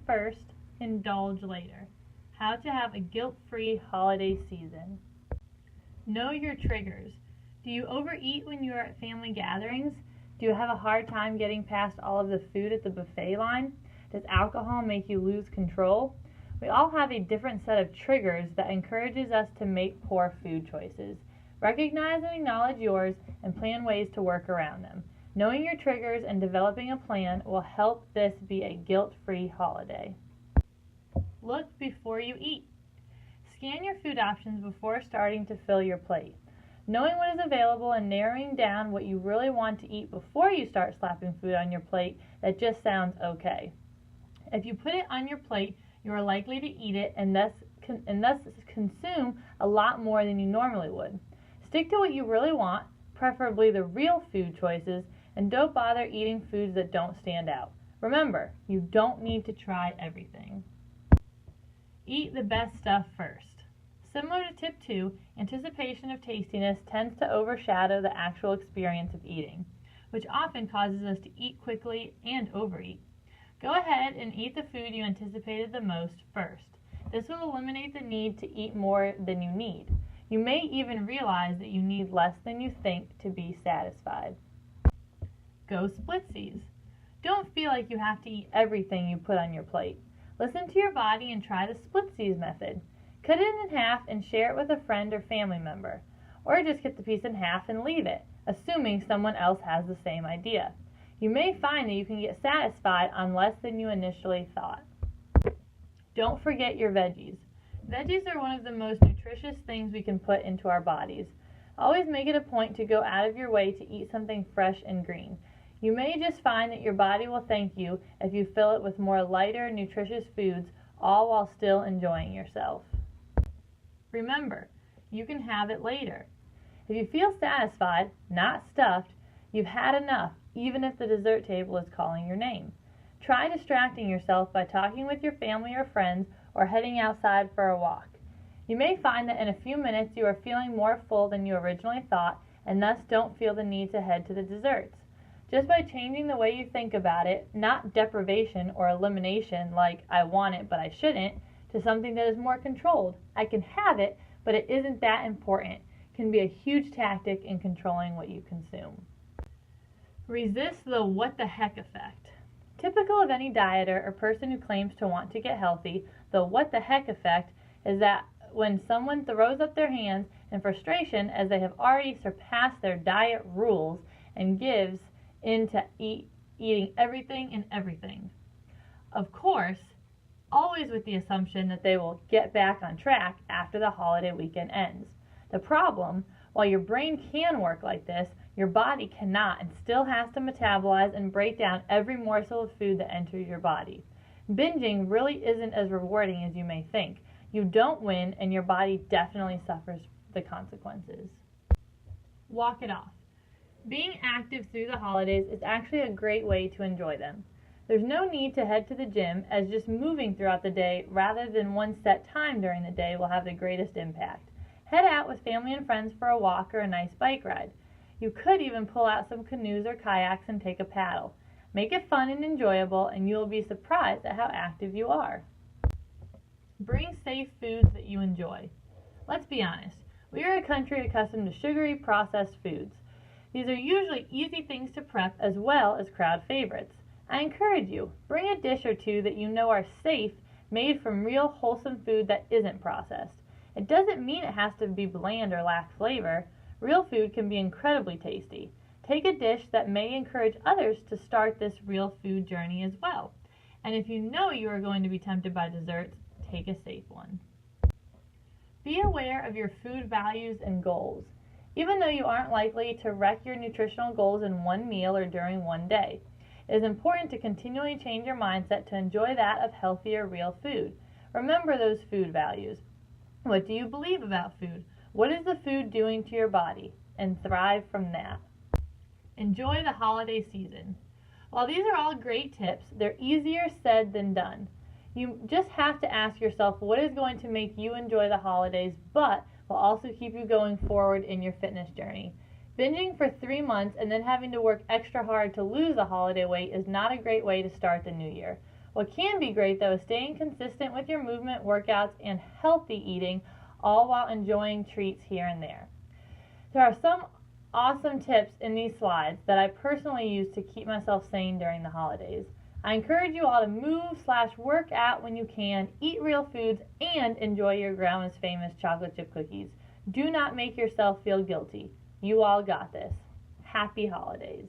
first, indulge later. How to have a guilt-free holiday season. Know your triggers. Do you overeat when you are at family gatherings? Do you have a hard time getting past all of the food at the buffet line? Does alcohol make you lose control? We all have a different set of triggers that encourages us to make poor food choices. Recognize and acknowledge yours and plan ways to work around them. Knowing your triggers and developing a plan will help this be a guilt-free holiday. Look before you eat. Scan your food options before starting to fill your plate. Knowing what is available and narrowing down what you really want to eat before you start slapping food on your plate that just sounds okay. If you put it on your plate, you are likely to eat it and thus consume a lot more than you normally would. Stick to what you really want, preferably the real food choices, and don't bother eating foods that don't stand out. Remember, you don't need to try everything. Eat the best stuff first. Similar to tip 2, anticipation of tastiness tends to overshadow the actual experience of eating, which often causes us to eat quickly and overeat. Go ahead and eat the food you anticipated the most first. This will eliminate the need to eat more than you need. You may even realize that you need less than you think to be satisfied. Go splitsies. Don't feel like you have to eat everything you put on your plate. Listen to your body and try the splitsies method. Cut it in half and share it with a friend or family member. Or just cut the piece in half and leave it, assuming someone else has the same idea. You may find that you can get satisfied on less than you initially thought. Don't forget your veggies. Veggies are one of the most nutritious things we can put into our bodies. Always make it a point to go out of your way to eat something fresh and green. You may just find that your body will thank you if you fill it with more lighter, nutritious foods, all while still enjoying yourself. Remember, you can have it later. If you feel satisfied, not stuffed, you've had enough, even if the dessert table is calling your name. Try distracting yourself by talking with your family or friends or heading outside for a walk. You may find that in a few minutes you are feeling more full than you originally thought and thus don't feel the need to head to the desserts. Just by changing the way you think about it, not deprivation or elimination like I want it but I shouldn't, to something that is more controlled. I can have it, but it isn't that important, can be a huge tactic in controlling what you consume. Resist the what the heck effect. Typical of any dieter or person who claims to want to get healthy, the what the heck effect is that when someone throws up their hands in frustration as they have already surpassed their diet rules and gives in to eating everything and everything. Of course, always with the assumption that they will get back on track after the holiday weekend ends. The problem, while your brain can work like this, your body cannot and still has to metabolize and break down every morsel of food that enters your body. Binging really isn't as rewarding as you may think. You don't win and your body definitely suffers the consequences. Walk it off. Being active through the holidays is actually a great way to enjoy them. There's no need to head to the gym, as just moving throughout the day rather than one set time during the day will have the greatest impact. Head out with family and friends for a walk or a nice bike ride. You could even pull out some canoes or kayaks and take a paddle. Make it fun and enjoyable, and you will be surprised at how active you are. Bring safe foods that you enjoy. Let's be honest, we are a country accustomed to sugary, processed foods. These are usually easy things to prep as well as crowd favorites. I encourage you, bring a dish or two that you know are safe, made from real wholesome food that isn't processed. It doesn't mean it has to be bland or lack flavor. Real food can be incredibly tasty. Take a dish that may encourage others to start this real food journey as well. And if you know you are going to be tempted by desserts, take a safe one. Be aware of your food values and goals. Even though you aren't likely to wreck your nutritional goals in one meal or during one day, it is important to continually change your mindset to enjoy that of healthier, real food. Remember those food values. What do you believe about food? What is the food doing to your body? And thrive from that. Enjoy the holiday season. While these are all great tips, they're easier said than done. You just have to ask yourself what is going to make you enjoy the holidays, but will also keep you going forward in your fitness journey. Binging for 3 months and then having to work extra hard to lose the holiday weight is not a great way to start the new year. What can be great though is staying consistent with your movement, workouts, and healthy eating, all while enjoying treats here and there. There are some awesome tips in these slides that I personally use to keep myself sane during the holidays. I encourage you all to move/work out when you can, eat real foods, and enjoy your grandma's famous chocolate chip cookies. Do not make yourself feel guilty. You all got this. Happy holidays.